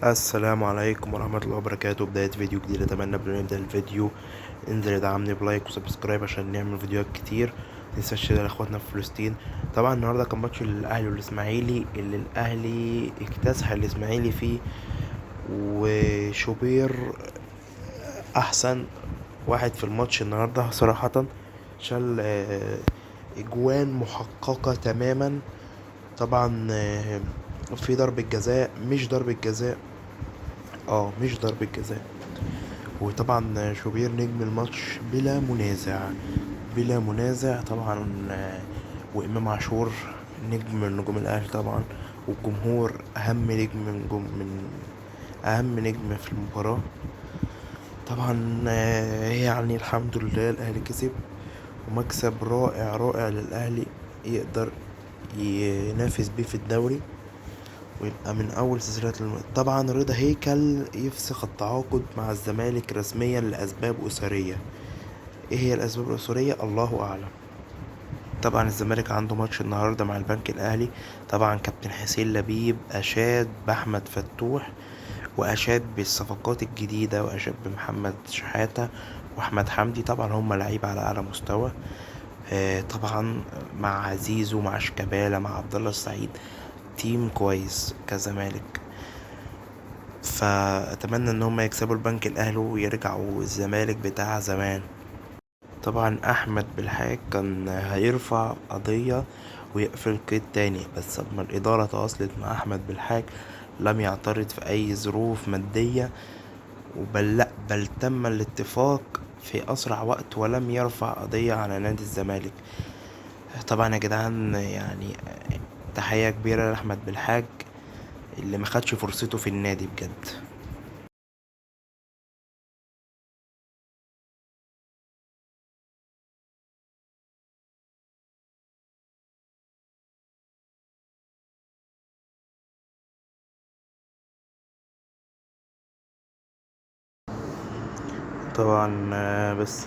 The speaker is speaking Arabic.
السلام عليكم ورحمة الله وبركاته. بداية فيديو جديد. أتمنى قبل ما نبدأ الفيديو انزل ادعمني بلايك وسبسكرايب عشان نعمل فيديوهات كتير. متنساش تشترك لاخواتنا في فلسطين. طبعا النهارده كان ماتش الاهلي والاسماعيلي اللي الاهلي اكتسح الاسماعيلي فيه، وشوبير احسن واحد في الماتش النهارده صراحة. شال اجوان محققة تماما. طبعا في ضربة جزاء، مش ضربة جزاء، مش ضربة جزاء. وطبعا شوبير نجم الماتش بلا منازع، بلا منازع طبعا. وإمام عاشور نجم من نجوم الأهلي طبعا، والجمهور أهم نجم في المباراة طبعا. يعني الحمد لله الأهلي كسب، ومكسب رائع رائع للأهلي، يقدر ينافس بيه في الدوري ويبقى من أول سلسلة طبعا رضا هيكل يفسخ التعاقد مع الزمالك رسميا لأسباب أسرية. ايه هي الأسباب الأسرية؟ الله أعلم. طبعا الزمالك عنده ماتش النهاردة مع البنك الأهلي. طبعا كابتن حسين لبيب أشاد بأحمد فتوح، وأشاد بالصفقات الجديدة، وأشاد بمحمد شحاتة وأحمد حمدي. طبعا هم لعيبة على أعلى مستوى. طبعا مع زيزو، مع شيكابالا، مع عبد الله السعيد، تيم كويس كزمالك. فأتمنى إن هم يكسبوا البنك الأهلي ويرجعوا الزمالك بتاع زمان. طبعا احمد بالحاج كان هيرفع قضية ويقفل قيد تاني، بس لما الادارة تواصلت مع احمد بالحاج لم يعترض في اي ظروف مادية، بل تم الاتفاق في اسرع وقت ولم يرفع قضية على نادي الزمالك. طبعا يا جدعان يعني تحية كبيرة لاحمد بالحاج اللي ما خدش فرصته في النادي بجد. طبعا بس